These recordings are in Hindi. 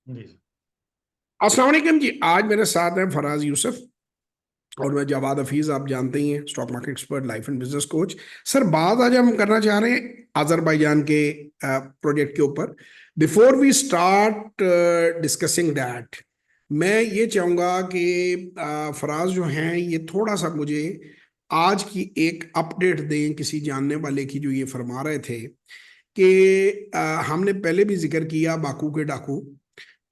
जी जी। अस्सलाम वालेकुम जी। आज मेरे साथ हैं फराज यूसुफ और मैं जवाद हफीज, आप जानते ही हैं, stock market expert, life and business coach. Sir, बात आज हम करना चाह रहे हैं अजरबैजान के प्रोजेक्ट के ऊपर। Before we start discussing that, मैं ये चाहूँगा कि फराज जो हैं ये थोड़ा सा मुझे आज की एक अपडेट दें किसी जानने वाले की, जो ये फरमा रहे थे कि हमने पहले भी जिक्र किया बाकू के डाकू,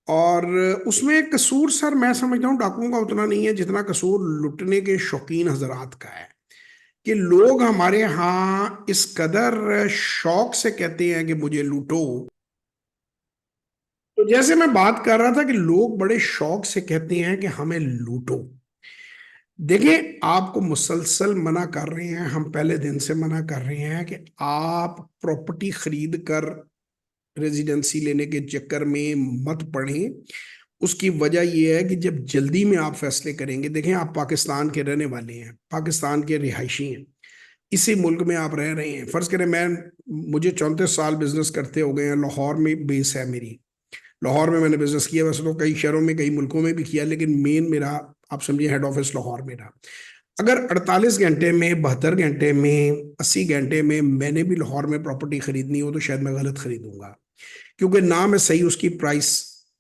और उसमें कसूर सर मैं समझता हूँ डाकुओं का उतना नहीं है जितना कसूर लुटने के शौकीन हजरात का है। कि लोग हमारे यहाँ इस कदर शौक से कहते हैं कि मुझे लूटो। तो जैसे मैं बात कर रहा था कि लोग बड़े शौक से कहते हैं कि हमें लूटो। देखिए, आपको मुसलसल मना कर रहे हैं, हम पहले दिन से मना कर रहे हैं कि आप प्रॉपर्टी खरीद कर रेजिडेंसी लेने के चक्कर में मत पड़ें। उसकी वजह यह है कि जब जल्दी में आप फैसले करेंगे, देखें आप पाकिस्तान के रहने वाले हैं, पाकिस्तान के रिहायशी हैं, इसी मुल्क में आप रह रहे हैं। फर्ज करें मैं, मुझे 34 साल बिजनेस करते हो गए हैं, लाहौर में बेस है मेरी। लाहौर में मैंने बिजनेस किया, वैसे तो कई शहरों में कई मुल्कों में भी किया, लेकिन मेन मेरा, आप समझिए, हेड ऑफिस लाहौर में रहा। अगर 48 घंटे में, 72 घंटे में, 80 घंटे में मैंने भी लाहौर में प्रॉपर्टी खरीदनी हो तो शायद मैं गलत खरीदूंगा। क्योंकि ना मैं सही उसकी प्राइस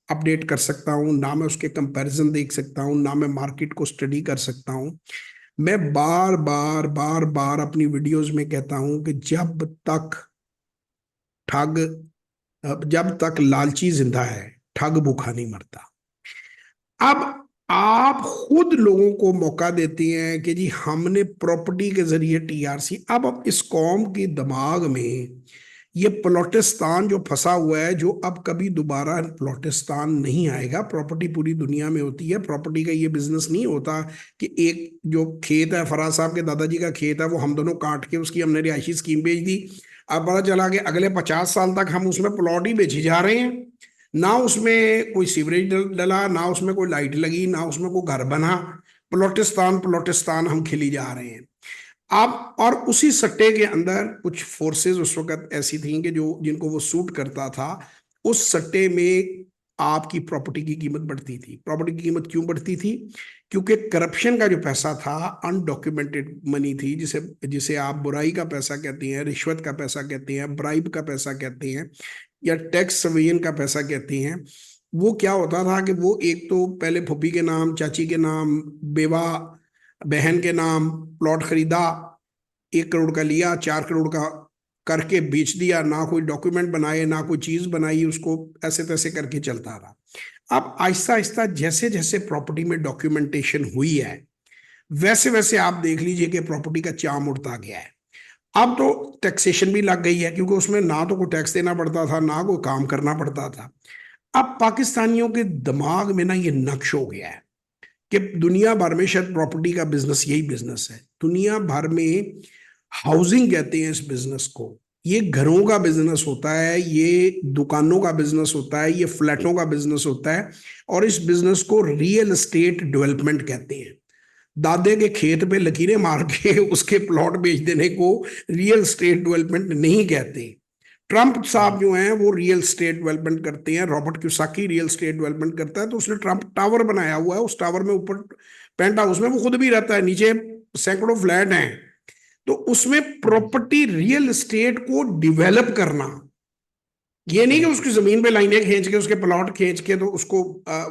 अपडेट कर सकता हूँ, ना मैं उसके कंपैरिजन देख सकता हूँ, ना मैं मार्केट को स्टडी कर सकता हूँ। मैं बार बार बार बार अपनी वीडियोस में कहता हूँ कि ठग जब तक लालची जिंदा है, ठग भूखा नहीं मरता। अब आप खुद लोगों को मौका देते हैं कि जी हमने प्रॉपर्टी के जरिए टीआरसी। अब इस कौम के दिमाग में ये प्लॉटिस्तान जो फंसा हुआ है, जो अब कभी दोबारा प्लॉटिस्तान नहीं आएगा। प्रॉपर्टी पूरी दुनिया में होती है, प्रॉपर्टी का ये बिजनेस नहीं होता कि एक जो खेत है, फराज साहब के दादाजी का खेत है, वो हम दोनों काट के उसकी हमने रिहायशी स्कीम बेच दी। अब पता चला कि अगले 50 साल तक हम उसमें प्लॉट ही बेची जा रहे हैं। ना उसमें कोई सीवरेज डला, ना उसमें कोई लाइट लगी, ना उसमें कोई घर बना। प्लॉटिस्तान प्लॉटिस्तान हम खिली जा रहे हैं। आप और उसी सट्टे के अंदर कुछ फोर्सेस उस वक्त ऐसी थी कि जो जिनको वो सूट करता था। उस सट्टे में आपकी प्रॉपर्टी की कीमत बढ़ती थी। प्रॉपर्टी की कीमत क्यों बढ़ती थी? क्योंकि करप्शन का जो पैसा था, अनडॉक्यूमेंटेड मनी थी, जिसे जिसे आप बुराई का पैसा कहते हैं, रिश्वत का पैसा कहते हैं, ब्राइब का पैसा कहते हैं, या टैक्स सवेयन का पैसा कहते हैं। वो क्या होता था कि वो एक तो पहले फूफी के नाम, चाची के नाम, बेवा बहन के नाम प्लॉट खरीदा, 1 करोड़ का लिया, 4 करोड़ का करके बेच दिया, ना कोई डॉक्यूमेंट बनाए, ना कोई चीज बनाई, उसको ऐसे तैसे करके चलता रहा। अब आहिस्ता आहिस्ता जैसे जैसे प्रॉपर्टी में डॉक्यूमेंटेशन हुई है, वैसे वैसे आप देख लीजिए कि प्रॉपर्टी का चाम उड़ता गया है। अब तो टैक्सेशन भी लग गई है, क्योंकि उसमें ना तो कोई टैक्स देना पड़ता था, ना कोई काम करना पड़ता था। अब पाकिस्तानियों के दिमाग में ना ये नक्श हो गया है कि दुनिया भर में शायद प्रॉपर्टी का बिजनेस यही बिजनेस है। दुनिया भर में हाउसिंग कहते हैं इस बिजनेस को। ये घरों का बिजनेस होता है, ये दुकानों का बिजनेस होता है, ये फ्लैटों का बिजनेस होता है। और इस बिजनेस को रियल एस्टेट डेवलपमेंट कहते हैं। दादे के खेत पे लकीरें मार के उसके प्लॉट बेच देने को रियल स्टेट डेवलपमेंट नहीं कहते। ट्रंप साहब जो हैं वो रियल स्टेट डेवलपमेंट करते हैं। Robert Kiyosaki real estate development करता है, तो उसने ट्रंप टावर बनाया हुआ है। उस टावर में ऊपर पेंट हाउस में वो खुद भी रहता है, नीचे सैकड़ों फ्लैट हैं। तो उसमें जी जी। प्रॉपर्टी रियल स्टेट को डिवेलप करना, ये नहीं कि बिल्कुल। उसकी जमीन पे लाइनें खींच के, उसके प्लॉट खींच के, तो उसको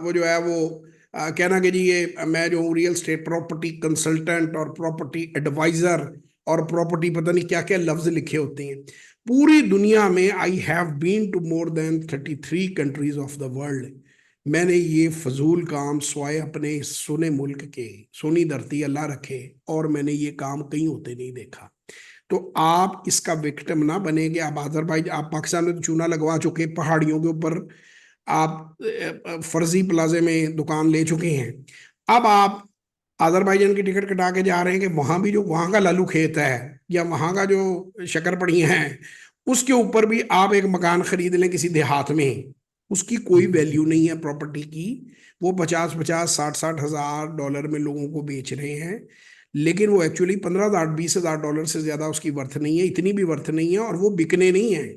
वो जो है वो कहना कि जी ये मैं जो हूँ रियल स्टेट प्रॉपर्टी कंसल्टेंट और प्रॉपर्टी एडवाइजर और प्रॉपर्टी पता नहीं क्या क्या लफ्ज लिखे होते हैं। पूरी दुनिया में I have been to more than 33 countries of the world. मैंने ये फजूल काम स्वाय अपने सुने मुल्क के, सुनी धरती अल्लाह रखे, और मैंने ये काम कहीं होते नहीं देखा। तो आप इसका विक्टिम ना बनेंगे। आप अजरबैजान, आप पाकिस्तान में तो चूना लगवा चुके, पहाड़ियों के ऊपर आप फर्जी प्लाजे में दुकान ले चुके हैं। अब आप अजरबैजान की टिकट कटा के जा रहे हैं कि वहां भी जो वहां का लालू खेत है, या वहां का जो शक्करपड़ियां हैं, उसके ऊपर भी आप एक मकान खरीद लें किसी देहात में। उसकी कोई वैल्यू नहीं है प्रॉपर्टी की। वो 50-50, 60-60 हजार डॉलर में लोगों को बेच रहे हैं, लेकिन वो एक्चुअली 15,000 20,000 डॉलर से ज्यादा उसकी वर्थ नहीं है, इतनी भी वर्थ नहीं है, और वो बिकने नहीं है।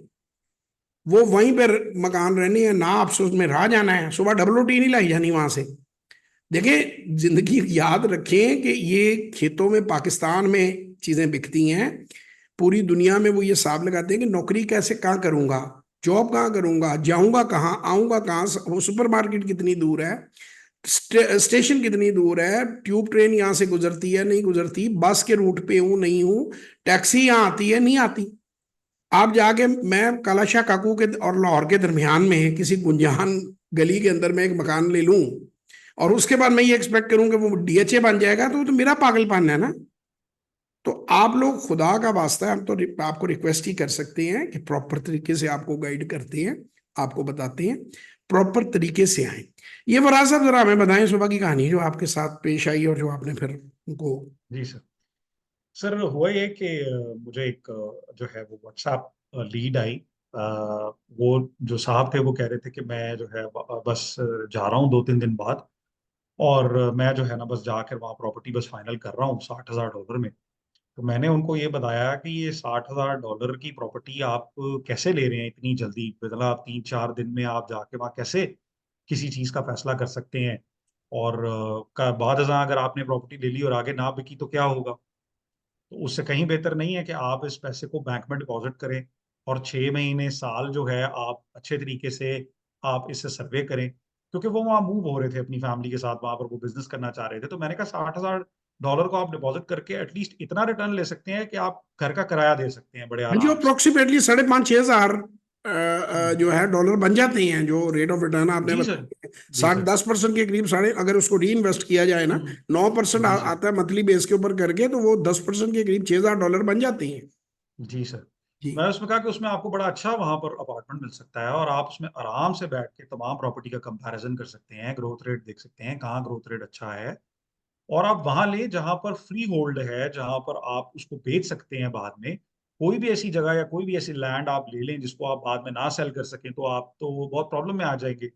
वो वहीं पर मकान रहने हैं ना, आपसे उसमें रह जाना है, सुबह डबल रोटी नहीं लाई जानी वहां से। देखिए, जिंदगी याद रखें कि ये खेतों में पाकिस्तान में चीजें बिकती हैं, पूरी दुनिया में वो ये हिसाब लगाते हैं कि नौकरी कैसे कहाँ करूंगा, जॉब कहाँ करूंगा, जाऊंगा कहाँ, आऊंगा कहाँ, वो सुपरमार्केट कितनी दूर है, स्टेशन कितनी दूर है, ट्यूब ट्रेन यहाँ से गुजरती है नहीं गुजरती, बस के रूट पे हूँ नहीं हूँ, टैक्सी यहाँ आती है नहीं आती। आप जाके, मैं कालाशाह काकू के और लाहौर के दरमियान में किसी गुंजान गली के अंदर में एक मकान ले लूं, और उसके बाद मैं ये एक्सपेक्ट करूं कि वो डीएचए बन जाएगा, तो वो तो मेरा पागलपन है ना। तो आप लोग, खुदा का वास्ता है, हम तो आपको रिक्वेस्ट ही कर सकते हैं कि प्रॉपर तरीके से आपको गाइड करते हैं, आपको बताते हैं, प्रॉपर तरीके से आए। ये फराज साहब जरा हमें बताएं सुबह की कहानी जो आपके साथ पेश आई और जो आपने फिर उनको। जी सर। सर हुआ ये कि मुझे एक जो है वो व्हाट्सएप लीड आई। वो जो साहब थे वो कह रहे थे कि मैं जो है बस जा रहा हूँ 2-3 दिन बाद, और मैं जो है ना बस जाकर वहाँ प्रॉपर्टी बस फाइनल कर रहा हूँ $60,000 में। तो मैंने उनको ये बताया कि ये $60,000 की प्रॉपर्टी आप कैसे ले रहे हैं इतनी जल्दी, मतलब आप 3-4 दिन में आप जाके वहाँ कैसे किसी चीज़ का फैसला कर सकते हैं। और बाद अगर आपने प्रॉपर्टी ले ली और आगे ना बिकी तो क्या होगा। तो उससे कहीं बेहतर नहीं है कि आप इस पैसे को बैंक में डिपॉजिट करें और 6 महीने साल जो है आप अच्छे तरीके से आप इससे सर्वे करें। क्योंकि वो वहाँ मूव हो रहे थे अपनी फैमिली के साथ, वहां पर वो बिजनेस करना चाह रहे थे। तो मैंने कहा $60,000 को आप डिपॉजिट करके एटलीस्ट इतना रिटर्न ले सकते हैं कि आप घर का किराया दे सकते हैं बड़े हाँ जी, आराम से। अप्रोक्सीमेटली 5,500-6,000 हम्म। जो है डॉलर बन जाते हैं, जो रेट ऑफ रिटर्न आपने जी सर। बताया। जी साठ सर। 10% के करीब, साढ़े, अगर उसको री इन्वेस्ट किया जाए ना, हम्म। 9% जी सर। आता है मंथली बेस के ऊपर करके, तो वो 10% के करीब $6,000 बन जाते हैं। जी सर। जी। मैं उसमें कहा कि उसमें आपको बड़ा अच्छा वहां पर अपार्टमेंट मिल सकता है, और आप उसमें आराम से बैठ के तमाम प्रॉपर्टी का कंपैरिजन कर सकते हैं, ग्रोथ रेट देख सकते हैं कहाँ ग्रोथ रेट अच्छा है। और आप वहां ले जहां पर फ्री होल्ड है, जहां पर आप उसको बेच सकते हैं बाद में। कोई भी ऐसी जगह या कोई भी ऐसी लैंड आप ले लें जिसको आप बाद में ना सेल कर सकें, तो आप तो वो बहुत प्रॉब्लम में आ जाएंगे।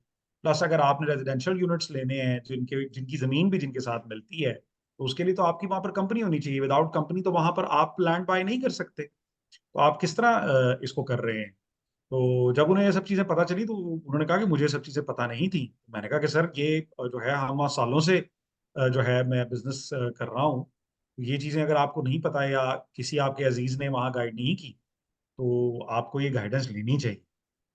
प्लस अगर आपने रेजिडेंशियल यूनिट्स लेने हैं जिनके जिनकी जमीन भी जिनके साथ मिलती है, तो उसके लिए तो आपकी वहां पर कंपनी होनी चाहिए। विदाउट कंपनी तो वहां पर आप लैंड बाय नहीं कर सकते। तो आप किस तरह इसको कर रहे हैं। तो जब उन्हें ये सब चीजें पता चली तो उन्होंने कहा कि मुझे ये सब चीजें पता नहीं थी। मैंने कहा कि सर ये जो है हम वहाँ सालों से जो है मैं बिजनेस कर रहा हूँ। ये चीजें अगर आपको नहीं पता है या किसी आपके अजीज ने वहाँ गाइड नहीं की, तो आपको ये गाइडेंस लेनी चाहिए।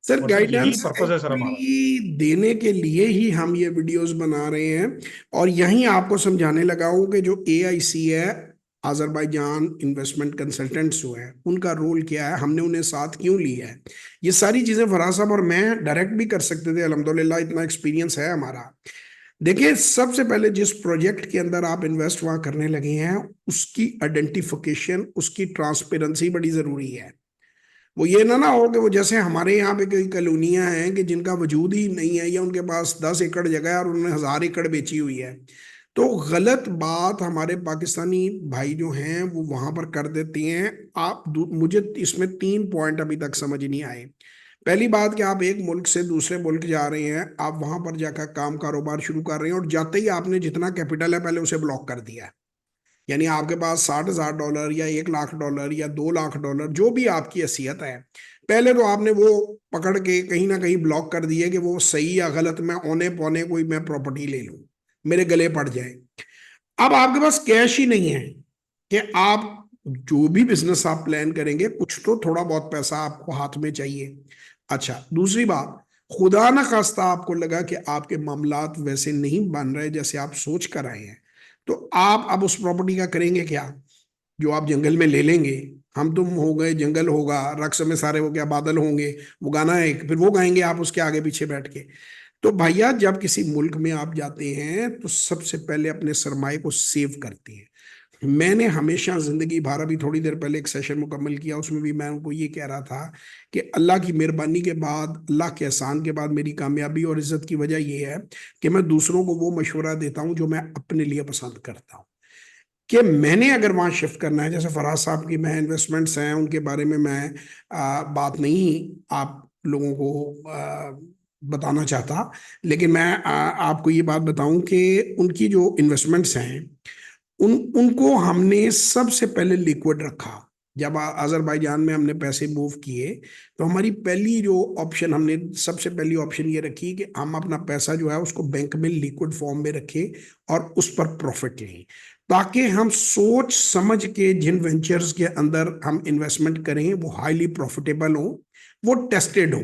सर, और सर यही गाइडेंस पर्पज है सर हमारा। एक्चुअली देने के लिए ही हम ये वीडियोस बना रहे हैं, और यहीं आपको समझाने लगा हूं कि जो एआईसी है, अजरबैजान इन्वेस्टमेंट कंसल्टेंट्स जो है, उनका रोल क्या है, हमने उन्हें साथ क्यों लिया है। ये सारी चीजें फराज साहब और मैं डायरेक्ट भी कर सकते थे, अल्हम्दुलिल्लाह इतना एक्सपीरियंस है हमारा। देखिए, सबसे पहले जिस प्रोजेक्ट के अंदर आप इन्वेस्ट वहां करने लगे हैं, उसकी आइडेंटिफिकेशन, उसकी ट्रांसपेरेंसी बड़ी जरूरी है। वो ये ना हो कि वो जैसे हमारे यहाँ पे कई कॉलोनियां हैं कि जिनका वजूद ही नहीं है, या उनके पास 10 एकड़ जगह है और उन्होंने 1,000 एकड़ बेची हुई है। तो गलत बात हमारे पाकिस्तानी भाई जो हैं वो वहां पर कर देते हैं। मुझे इसमें 3 पॉइंट अभी तक समझ नहीं आए। पहली बात कि आप एक मुल्क से दूसरे मुल्क जा रहे हैं, आप वहां पर जाकर काम कारोबार शुरू कर रहे हैं, और जाते ही आपने जितना कैपिटल है पहले उसे ब्लॉक कर दिया है। यानी आपके पास $60,000 या $1,00,000 या $2,00,000 जो भी आपकी हैसियत है, पहले तो आपने वो पकड़ के कहीं ना कहीं ब्लॉक कर दिए कि वो सही या गलत, मैं औने पौने कोई मैं प्रॉपर्टी ले लूं, मेरे गले पड़ जाए। अब आपके पास कैश ही नहीं है कि आप जो भी बिजनेस आप प्लान करेंगे, कुछ तो थोड़ा बहुत पैसा आपको हाथ में चाहिए। अच्छा, दूसरी बात, खुदा न खास्ता आपको लगा कि आपके मामलात वैसे नहीं बन रहे जैसे आप सोच कर आए हैं, तो आप अब उस प्रॉपर्टी का करेंगे क्या? जो आप जंगल में ले लेंगे, हम तुम हो गए, जंगल होगा, रक्स में सारे वो क्या बादल होंगे, वो गाना है एक, फिर वो गाएंगे आप उसके आगे पीछे बैठ के। तो भैया, जब किसी मुल्क में आप जाते हैं तो सबसे पहले अपने सरमाए को सेव करते हैं। मैंने हमेशा जिंदगी भर, अभी थोड़ी देर पहले एक सेशन मुकम्मल किया, उसमें भी मैं उनको ये कह रहा था कि अल्लाह की मेहरबानी के बाद, अल्लाह के एहसान के बाद मेरी कामयाबी और इज्जत की वजह यह है कि मैं दूसरों को वो मशवरा देता हूं जो मैं अपने लिए पसंद करता हूं। कि मैंने अगर वहाँ शिफ्ट करना है, जैसे फराज साहब की मैं इन्वेस्टमेंट्स हैं उनके बारे में मैं बात नहीं आप लोगों को बताना चाहता, लेकिन मैं आपको ये बात बताऊं कि उनकी जो इन्वेस्टमेंट्स हैं, उनको हमने सबसे पहले लिक्विड रखा। जब अजरबैजान में हमने पैसे मूव किए, तो हमारी पहली जो ऑप्शन, हमने सबसे पहली ऑप्शन ये रखी कि हम अपना पैसा जो है उसको बैंक में लिक्विड फॉर्म में रखें और उस पर प्रॉफिट लें, ताकि हम सोच समझ के जिन वेंचर्स के अंदर हम इन्वेस्टमेंट करें वो हाईली प्रॉफिटेबल हो, वो टेस्टेड हो।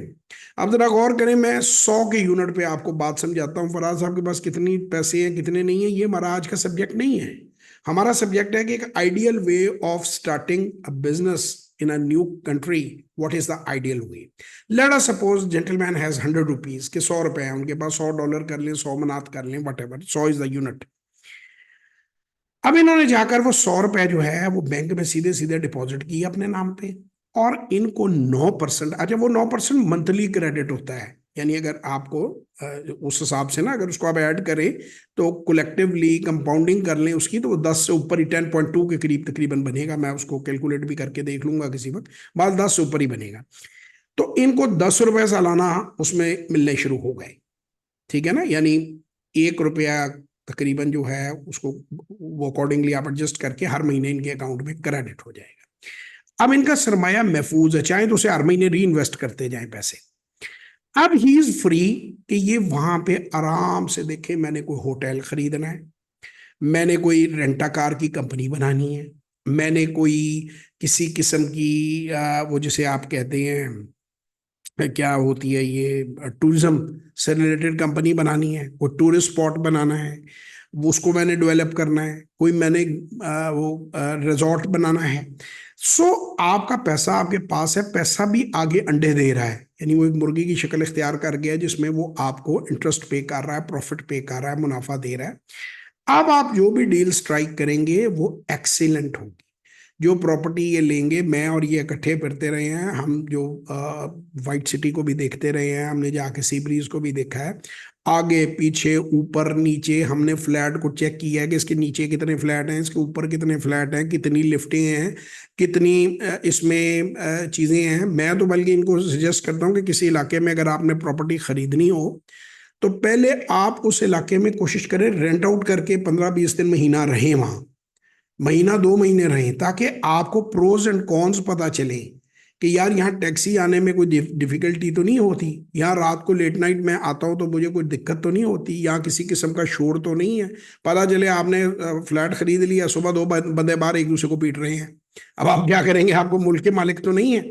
अब जरा गौर करें, मैं 100 के यूनिट पे आपको बात समझाता हूँ। फराज साहब के पास कितनी पैसे हैं कितने नहीं है, ये हमारा आज का सब्जेक्ट नहीं है। हमारा सब्जेक्ट है कि एक ideal way of starting a business in a new country. What is the ideal way? Let us suppose gentleman has 100 rupees के 100 रुपए हैं उनके पास, $100 कर लें, 100 मनात कर लें, what ever, 100 is the unit. अब इन्होंने जाकर वो 100 रुपए जो है वो बैंक में सीधे सीधे डिपॉजिट किए अपने नाम पे, और इनको 9%, अच्छा वो 9% मंथली क्रेडिट होता है, यानी अगर आपको उस हिसाब से ना, अगर उसको आप ऐड करें तो कलेक्टिवली कंपाउंडिंग कर लें उसकी, तो वो 10 से ऊपर ही 10.2 के करीब तकरीबन बनेगा। मैं उसको कैलकुलेट भी करके देख लूंगा किसी वक्त, बाद 10 से ऊपर ही बनेगा। तो इनको 10 रुपए सालाना उसमें मिलने शुरू हो गए, ठीक है ना, यानी 1 रुपया तकरीबन जो है उसको वो अकॉर्डिंगली आप एडजस्ट करके हर महीने इनके अकाउंट में क्रेडिट हो जाएगा। अब इनका सरमाया महफूज है, चाहे तो उसे हर महीने री इन्वेस्ट करते जाएं पैसे। अब ही इज फ्री कि ये वहां पे आराम से देखे, मैंने कोई होटल खरीदना है, मैंने कोई रेंटा कार की कंपनी बनानी है, मैंने कोई किसी किस्म की वो जिसे आप कहते हैं क्या होती है ये, टूरिज्म से रिलेटेड कंपनी बनानी है, कोई टूरिस्ट स्पॉट बनाना है, वो उसको मैंने डेवलप करना है, कोई मैंने वो रिजॉर्ट बनाना है। सो आपका पैसा आपके पास है, पैसा भी आगे अंडे दे रहा है, यानी वो एक मुर्गी की शक्ल इख्तियार कर गया जिसमें वो आपको इंटरेस्ट पे कर रहा है, प्रॉफिट पे कर रहा है, मुनाफा दे रहा है। अब आप जो भी डील स्ट्राइक करेंगे वो एक्सीलेंट होगी। जो प्रॉपर्टी ये लेंगे, मैं और ये इकट्ठे फिरते रहे हैं, हम जो वाइट सिटी को भी देखते रहे हैं, हमने जाके सी ब्रीज को भी देखा है, आगे पीछे ऊपर नीचे हमने फ्लैट को चेक किया है कि इसके नीचे कितने फ्लैट हैं, इसके ऊपर कितने फ्लैट हैं, कितनी लिफ्टें हैं, कितनी इसमें चीज़ें हैं। मैं तो बल्कि इनको सजेस्ट करता हूँ कि किसी इलाके में अगर आपने प्रॉपर्टी खरीदनी हो तो पहले आप उस इलाके में कोशिश करें रेंट आउट करके 15-20 दिन महीना रहें वहाँ, महीना 2 महीने रहें, ताकि आपको प्रोज एंड कॉन्स पता चले कि यार यहाँ टैक्सी आने में कोई डिफिकल्टी तो नहीं होती, यहाँ रात को लेट नाइट में आता हूँ तो मुझे कोई दिक्कत तो नहीं होती, यहाँ किसी किस्म का शोर तो नहीं है। पता चले आपने फ्लैट खरीद लिया, सुबह दो बंदे बाहर एक दूसरे को पीट रहे हैं, अब आप क्या करेंगे? आपको मुल्क के मालिक तो नहीं है।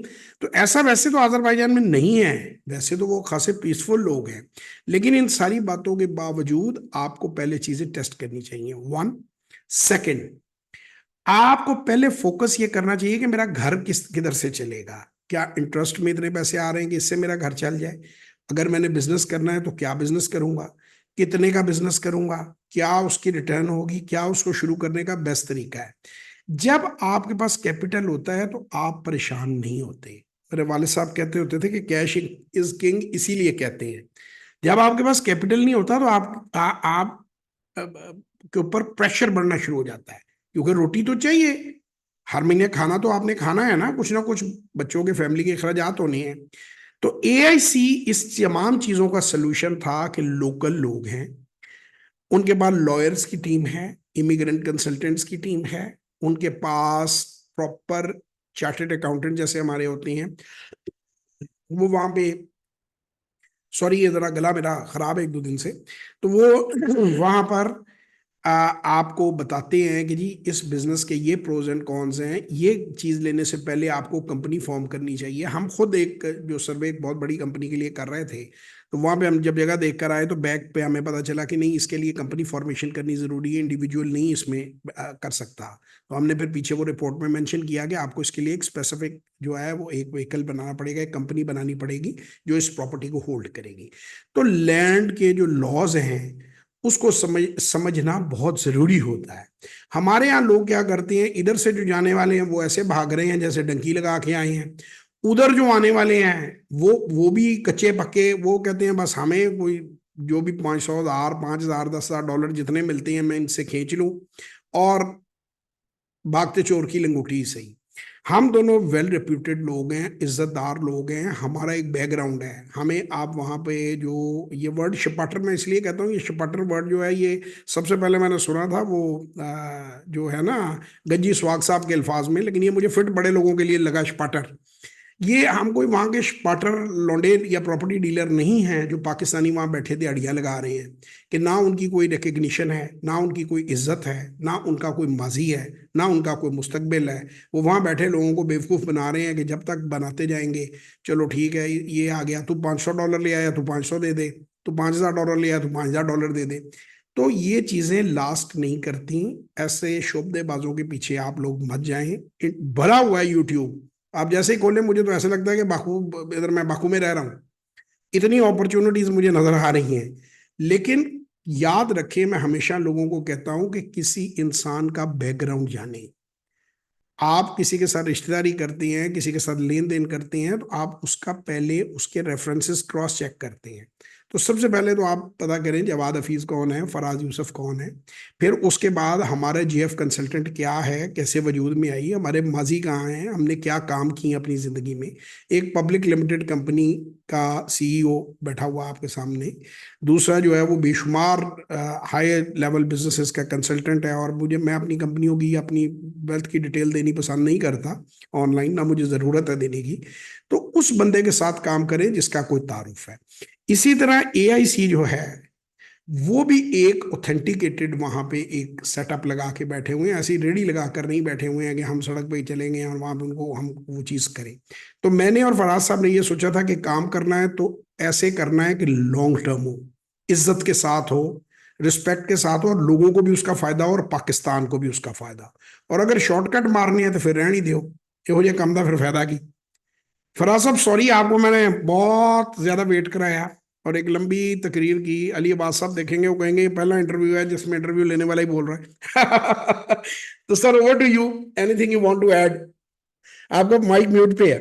तो ऐसा वैसे तो अजरबैजान में नहीं है, वैसे तो वो खासे पीसफुल लोग हैं, लेकिन इन सारी बातों के बावजूद आपको पहले चीजें टेस्ट करनी चाहिए। वन सेकेंड, आपको पहले फोकस ये करना चाहिए कि मेरा घर किधर से चलेगा, क्या इंटरेस्ट में इतने पैसे आ रहे हैं कि इससे मेरा घर चल जाए? अगर मैंने बिजनेस करना है तो क्या बिजनेस करूंगा, कितने का बिजनेस करूंगा, क्या उसकी रिटर्न होगी, क्या उसको शुरू करने का बेस्ट तरीका है? जब आपके पास कैपिटल होता है तो आप परेशान नहीं होते। मेरे वाले साहब कहते होते थे कि कैश इज किंग, इसीलिए कहते हैं। जब आपके पास कैपिटल नहीं होता तो आप के ऊपर प्रेशर बढ़ना शुरू हो जाता है, क्योंकि रोटी तो चाहिए, हर महीने खाना तो आपने खाना है ना कुछ बच्चों के फैमिली के अखराजात होने हैं। तो एआईसी इस तमाम चीजों का सलूशन था कि लोकल लोग हैं, उनके पास लॉयर्स की टीम है, इमिग्रेंट कंसल्टेंट्स की टीम है, उनके पास प्रॉपर चार्टर्ड अकाउंटेंट जैसे हमारे होते हैं, वो वहां पे, सॉरी ये जरा गला मेरा खराब है 1-2 दिन से, तो वो वहां पर आपको बताते हैं कि जी इस बिजनेस के ये प्रोज एंड कॉन्स हैं, ये चीज लेने से पहले आपको कंपनी फॉर्म करनी चाहिए। हम खुद एक जो सर्वे एक बहुत बड़ी कंपनी के लिए कर रहे थे, तो वहां पे हम जब जगह देख कर आए तो बैक पे हमें पता चला कि नहीं, इसके लिए कंपनी फॉर्मेशन करनी जरूरी है, इंडिविजुअल नहीं इसमें कर सकता। तो हमने फिर पीछे वो रिपोर्ट में मेंशन किया कि आपको इसके लिए एक स्पेसिफिक जो है वो एक व्हीकल बनाना पड़ेगा, एक कंपनी बनानी पड़ेगी जो इस प्रॉपर्टी को होल्ड करेगी। तो लैंड के जो लॉज हैं उसको समझना बहुत जरूरी होता है। हमारे यहाँ लोग क्या करते हैं, इधर से जो जाने वाले हैं वो ऐसे भाग रहे हैं जैसे डंकी लगा के आए हैं, उधर जो आने वाले हैं वो भी कच्चे पक्के, वो कहते हैं बस हमें कोई जो भी 500,000 5,000 10,000 डॉलर जितने मिलते हैं मैं इनसे खींच लूं, और भागते चोर की लंगोटी सही। हम दोनों वेल रेप्यूटेड लोग हैं, इज्जतदार लोग हैं, हमारा एक बैकग्राउंड है। हमें आप वहाँ पे जो ये वर्ड शपाटर, मैं इसलिए कहता हूँ ये शपाटर वर्ड जो है, ये सबसे पहले मैंने सुना था वो जो है ना गंजी स्वाग साहब के अल्फाज में, लेकिन ये मुझे फिट बड़े लोगों के लिए लगा शपाटर। ये हम कोई वहां के पार्टनर लौंडे या प्रॉपर्टी डीलर नहीं हैं जो पाकिस्तानी वहां बैठे दिहाड़ियां लगा रहे हैं, कि ना उनकी कोई रिकग्निशन है, ना उनकी कोई इज्जत है, ना उनका कोई माजी है, ना उनका कोई मुस्तकबिल है। वो वहां बैठे लोगों को बेवकूफ बना रहे हैं कि जब तक बनाते जाएंगे, चलो ठीक है ये आ गया, तू $500 ले आया, तू 500 दे दे, तू $5,000 ले आया, तू $5,000 दे दे। तो ये चीजें लास्ट नहीं करती। ऐसे शोबदेबाजों के पीछे आप लोग मत जाएं। भरा हुआ है यूट्यूब, आप जैसे ही खोले मुझे तो ऐसा लगता है कि बाकू, इधर मैं बाकू में रह रहा हूँ। इतनी अपॉर्चुनिटीज मुझे नजर आ रही हैं। लेकिन याद रखें, मैं हमेशा लोगों को कहता हूं कि किसी इंसान का बैकग्राउंड जाने। आप किसी के साथ रिश्तेदारी करती हैं, किसी के साथ लेन देन करती हैं, तो आप उसका पहले उसके रेफरेंसेस क्रॉस चेक करते हैं। तो सबसे पहले तो आप पता करें जवाद हफीज कौन है, फराज यूसुफ कौन है। फिर उसके बाद हमारा जीएफ कंसल्टेंट क्या है, कैसे वजूद में आई, हमारे माजी कहाँ हैं, हमने क्या काम किए अपनी जिंदगी में। एक पब्लिक लिमिटेड कंपनी का सीईओ बैठा हुआ आपके सामने। दूसरा जो है वो बेशुमार हाई लेवल बिजनेसेस का कंसल्टेंट है, और मैं अपनी कंपनियों की, अपनी वेल्थ की डिटेल देनी पसंद नहीं करता ऑनलाइन, ना मुझे ज़रूरत है देने की। तो उस बंदे के साथ काम करें जिसका कोई तारुफ है। इसी तरह एआईसी जो है वो भी एक ऑथेंटिकेटेड वहां पे एक सेटअप लगा के बैठे हुए हैं, ऐसी रेडी लगा कर नहीं बैठे हुए हैं कि हम सड़क पे ही चलेंगे और वहां पे उनको हम वो चीज करें। तो मैंने और फराज साहब ने ये सोचा था कि काम करना है तो ऐसे करना है कि लॉन्ग टर्म हो, इज्जत के साथ हो, रिस्पेक्ट के साथ हो, और लोगों को भी उसका फायदा हो और पाकिस्तान को भी उसका फायदा। और अगर शॉर्टकट मारनी है तो फिर रहनी दो, यहो जे काम का फिर फायदा की। फराज साहब सॉरी, आपको मैंने बहुत ज्यादा वेट कराया और एक लंबी तकरीर की। अली अब्बास साहब देखेंगे वो कहेंगे ये पहला इंटरव्यू है जिसमें इंटरव्यू लेने वाला ही बोल रहा है। तो sir over to you, anything you want to add. आपका माइक म्यूट पे है।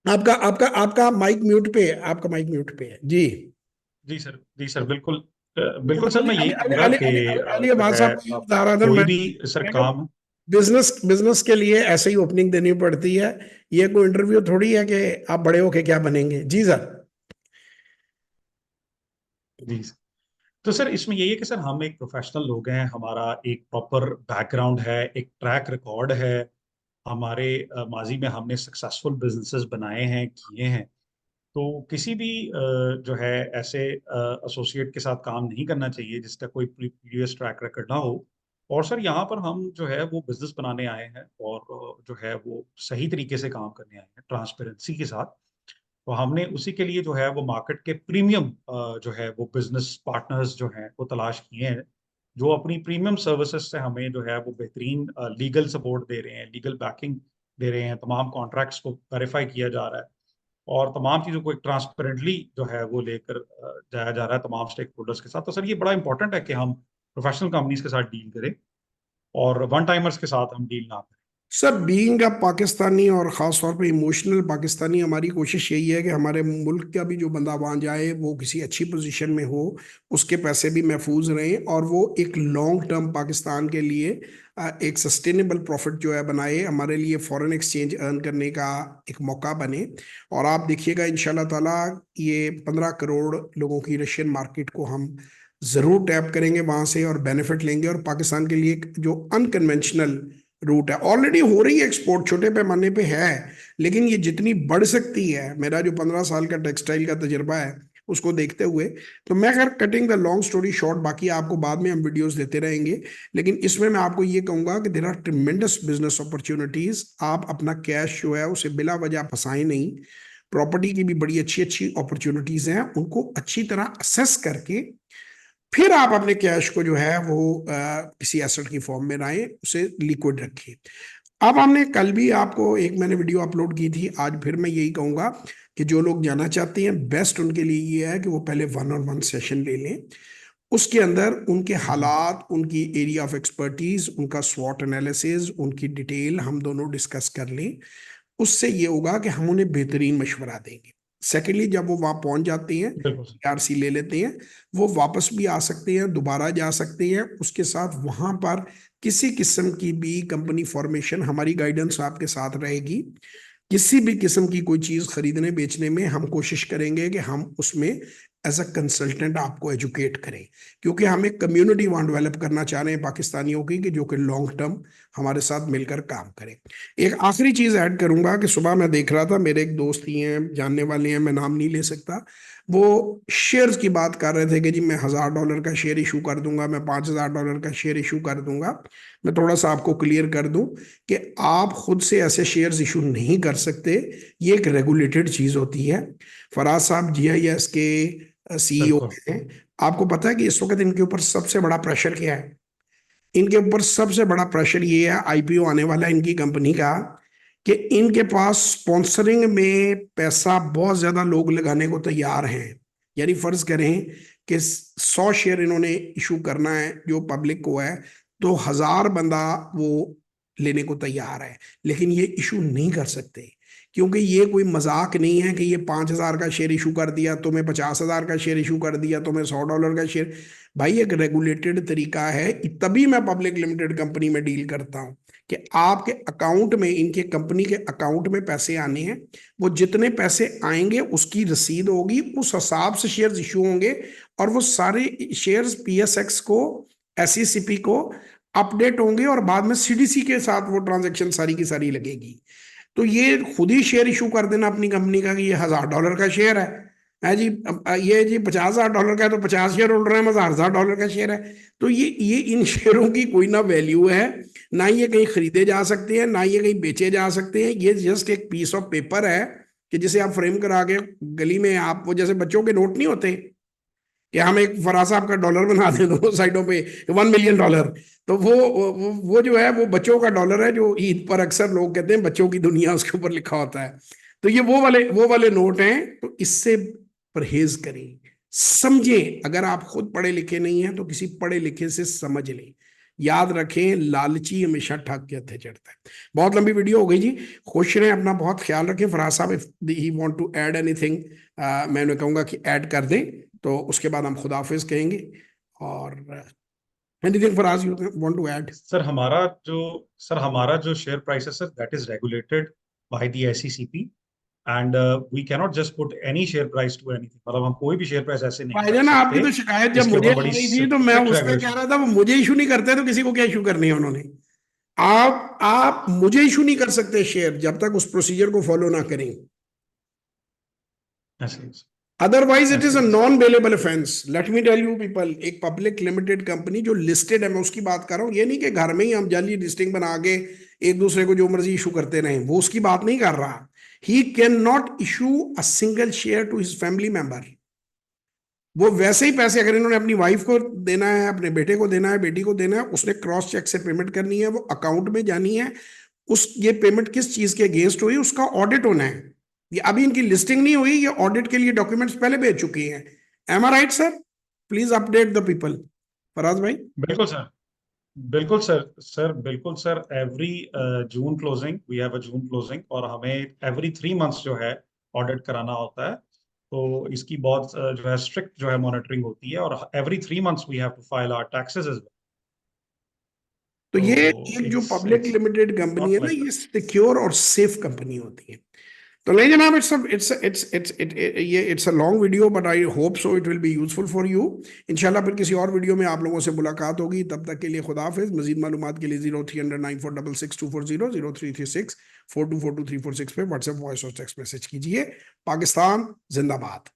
आपका आपका आपका माइक म्यूट पे है, आपका माइक म्यूट पे है जी। जी सर बिल्कुल। बिल्कुल सर, अली मैं यही अली अली कहूंगा अली कि अली अली अली जो अब्बास है साहब को ये बता रहा था कोई मैं, भी सर काम। बिजनेस बिजनेस के लिए ऐसे ही ओपनिंग देनी पड़ती है। ये कोई इंटरव्यू थोड़ी है कि आप बड़े होके क्या बनेंगे। जी सर। जी सर। तो सर इसमें यही है कि सर हम एक प्रोफेशनल लोग हैं, हमारा एक प्रॉपर बैकग्राउंड है, एक ट्रैक रिकॉर्ड है। हमारे माजी में हमने सक्सेसफुल बिजनेसेस बनाए हैं, किए हैं। तो किसी भी जो है ऐसे एसोसिएट के साथ काम नहीं करना चाहिए जिसका कोई प्रीवियस ट्रैक रिकॉर्ड ना हो। और सर यहाँ पर हम जो है वो बिजनेस बनाने आए हैं, और जो है वो सही तरीके से काम करने आए हैं, ट्रांसपेरेंसी के साथ। तो हमने उसी के लिए जो है वो मार्केट के प्रीमियम जो है वो बिजनेस पार्टनर्स जो हैं वो तलाश किए हैं, जो अपनी प्रीमियम सर्विसेज से हमें जो है वो बेहतरीन लीगल सपोर्ट दे रहे हैं, लीगल बैकिंग दे रहे हैं, तमाम कॉन्ट्रैक्ट्स को वेरीफाई किया जा रहा है, और तमाम चीज़ों को एक ट्रांसपेरेंटली जो है वो लेकर जाया जा रहा है तमाम स्टेक होल्डर्स के साथ। तो सर ये बड़ा इंपॉर्टेंट है कि हम प्रोफेशनल कंपनीज के साथ डील करें और वन टाइमर्स के साथ हम डील ना करें। सर बीइंग अ पाकिस्तानी और ख़ास तौर पे इमोशनल पाकिस्तानी, हमारी कोशिश यही है कि हमारे मुल्क का भी जो बंदा वहाँ जाए वो किसी अच्छी पोजीशन में हो, उसके पैसे भी महफूज रहें, और वो एक लॉन्ग टर्म पाकिस्तान के लिए एक सस्टेनेबल प्रॉफिट जो है बनाए, हमारे लिए फॉरेन एक्सचेंज अर्न करने का एक मौका बने। और आप देखिएगा इंशाल्लाह ताला ये 15 करोड़ लोगों की रशियन मार्केट को हम ज़रूर टैप करेंगे वहाँ से और बेनिफिट लेंगे। और पाकिस्तान के लिए एक जो अनकन्वेंशनल रूट है, ऑलरेडी हो रही है एक्सपोर्ट, छोटे पैमाने पे है, लेकिन ये जितनी बढ़ सकती है, मेरा जो 15 साल का टेक्सटाइल का तजुर्बा है उसको देखते हुए, तो मैं अगर cutting the long story short, बाकी आपको बाद में हम वीडियोस देते रहेंगे, लेकिन इसमें मैं आपको ये कहूंगा कि there are tremendous business opportunities. आप अपना कैश जो है उसे बिला वजह फंसाएं नहीं। प्रॉपर्टी की भी बड़ी अच्छी अच्छी अपॉर्चुनिटीज हैं, उनको अच्छी तरह असेस करके फिर आप अपने कैश को जो है वो किसी एसेट की फॉर्म में लाएं, उसे लिक्विड रखें। अब हमने कल भी आपको एक मैंने वीडियो अपलोड की थी, आज फिर मैं यही कहूंगा कि जो लोग जाना चाहते हैं बेस्ट उनके लिए ये है कि वो पहले वन ऑन वन सेशन ले लें। उसके अंदर उनके हालात, उनकी एरिया ऑफ एक्सपर्टीज, उनका स्वॉट एनालिसिस, उनकी डिटेल हम दोनों डिस्कस कर लें। उससे ये होगा कि हम उन्हें बेहतरीन मशवरा देंगे। सेकेंडली, जब वो वहां पहुंच जाते हैं, बिल्कुल सर। आरसी ले लेते हैं, वो वापस भी आ सकते हैं, दोबारा जा सकते हैं। उसके साथ वहां पर किसी किस्म की भी कंपनी फॉर्मेशन, हमारी गाइडेंस आपके साथ रहेगी। किसी भी किस्म की कोई चीज खरीदने बेचने में हम कोशिश करेंगे कि हम उसमें एज अ कंसल्टेंट आपको एजुकेट करें, क्योंकि हम एक कम्युनिटी वहां डेवलप करना चाह रहे हैं पाकिस्तानियों की, कि जो कि लॉन्ग टर्म हमारे साथ मिलकर काम करें। एक आखिरी चीज ऐड करूंगा कि सुबह मैं देख रहा था, मेरे एक दोस्त ही हैं, जानने वाले हैं, मैं नाम नहीं ले सकता, वो शेयर्स की बात कर रहे थे कि जी मैं $1000 का शेयर इशू कर दूंगा, मैं $5000 का शेयर इशू कर दूंगा। मैं थोड़ा सा आपको क्लियर कर दूं कि आप खुद से ऐसे शेयर्स इशू नहीं कर सकते। ये एक रेगुलेटेड चीज होती है। फराज साहब GIS के CEO बिल्कुल। हैं। आपको पता है कि इस वक्त इनके ऊपर सबसे बड़ा प्रेशर क्या है? इनके ऊपर सबसे बड़ा प्रेशर ये है, IPO आने वाला है इनकी कंपनी का, कि इनके पास स्पॉन्सरिंग में पैसा बहुत ज्यादा लोग लगाने को तैयार हैं। यानी फर्ज करें कि 100 शेयर इन्होंने इशू करना है जो पब्लिक को है, तो 1000 बंदा वो लेने को तैयार है, लेकिन ये इशू नहीं कर सकते, क्योंकि ये कोई मजाक नहीं है कि ये 5000 का शेयर इशू कर दिया, तो मैं 50,000 का शेयर इशू कर दिया, तो मैं $100 का शेयर। भाई एक रेगुलेटेड तरीका है, तभी मैं पब्लिक लिमिटेड कंपनी में डील करता हूं कि आपके अकाउंट में, इनके कंपनी के अकाउंट में पैसे आने हैं, वो जितने पैसे आएंगे उसकी रसीद होगी, उस हिसाब से शेयर्स इशू होंगे, और वो सारे शेयर्स PSX को, SECP को अपडेट होंगे, और बाद में CDC के साथ वो ट्रांजेक्शन सारी की सारी लगेगी। तो ये खुद ही शेयर इशू कर देना अपनी कंपनी का कि ये $1000 का शेयर है जी, ये जी $50,000 का है, तो 50 शेयर होल्डर है, $1000 का शेयर है। तो ये इन शेयरों की कोई ना वैल्यू है, ना ये कहीं खरीदे जा सकते हैं, ना ये कहीं बेचे जा सकते हैं। ये जस्ट एक पीस ऑफ पेपर है कि जिसे आप फ्रेम करा के गली में, आप वो जैसे बच्चों के नोट नहीं होते कि हम एक फराज साहब का डॉलर बना दें दोनों साइडों पे, $1 मिलियन, तो वो जो है वो बच्चों का डॉलर है, जो ईद पर अक्सर लोग कहते हैं बच्चों की दुनिया, उसके ऊपर लिखा होता है। तो ये वो वाले नोट हैं। तो इससे परहेज करें, समझें। अगर आप खुद पढ़े लिखे नहीं हैं तो किसी पढ़े लिखे से समझ लें। याद रखें, लालची हमेशा ठग के हत्थे चढ़ता है। बहुत लंबी वीडियो हो गई जी। खुश रहें, अपना बहुत ख्याल रखें। फराज साहब, if he want to add anything, मैं उन्हें कहूंगा कि ऐड कर दें, तो उसके बाद हम खुदाफिज कहेंगे। और anything Faraz you want to add? Sir हमारा जो शेयर प्राइस है sir, that is regulated by the SECP, and we cannot just put any share price to anything. मतलब हम कोई भी शेयर प्राइस ऐसे नहीं रख भाईजान, आपकी सकते। तो शिकायत जब इसके मुझे ऊपर आ बड़ी रही थी तो मैं स्ट्रिक्ट उस पर कह रेगुलेशन। रहा था वो मुझे इशू नहीं करते तो किसी को क्या इशू करनी है उन्होंने। आप मुझे इशू नहीं कर सकते शेयर जब तक उस प्रोसीजर को फॉलो ना करें। ऐसे अदरवाइज इट इज ऐसे अ ऐसे non bailable offence. Let me tell you people, एक पब्लिक लिमिटेड कंपनी जो लिस्टेड है, मैं उसकी बात कर रहा हूँ। ये नहीं कि घर में ही हम जाली लिस्टिंग बना के एक दूसरे को जो मर्जी इशू करते रहें, वो उसकी बात नहीं कर रहा। He can not issue a single share to his family member. वो वैसे ही पैसे, अगर इन्होंने अपनी वाइफ को देना है, अपने बेटे को देना है, बेटी को देना है, उसने क्रॉस चेक से पेमेंट करनी है, वो अकाउंट में जानी है। उस ये पेमेंट किस चीज के अगेंस्ट हुई, उसका ऑडिट होना है। ये अभी इनकी लिस्टिंग नहीं हुई, ये ऑडिट के लिए डॉक्यूमेंट्स पहले भेज चुकी हैं। Am I right sir? Please update the people. Faraz भाई। बिल्कुल सर। बिल्कुल सर। सर बिल्कुल sir, every June closing we have a June closing, और हमें एवरी 3 मंथ्स जो है ऑडिट कराना होता है। तो इसकी बहुत जो है स्ट्रिक्ट जो है मॉनिटरिंग होती है, और every 3 months we have to file our taxes as well. तो ये तो एक जो it's public it's limited company है नॉट ना, लाइक ये दैट। सिक्योर और सेफ कंपनी होती है। तो नहीं जनाब, it's a long video, but I hope so it will be useful for you. इंशाल्लाह फिर किसी और वीडियो में आप लोगों से मुलाकात होगी। तब तक के लिए खुदा हाफिज। मजीद मालूमात के लिए 030094666240, 03364242 346 पे व्हाट्सएप वॉइस और टेक्स्ट मैसेज कीजिए। पाकिस्तान जिंदाबाद।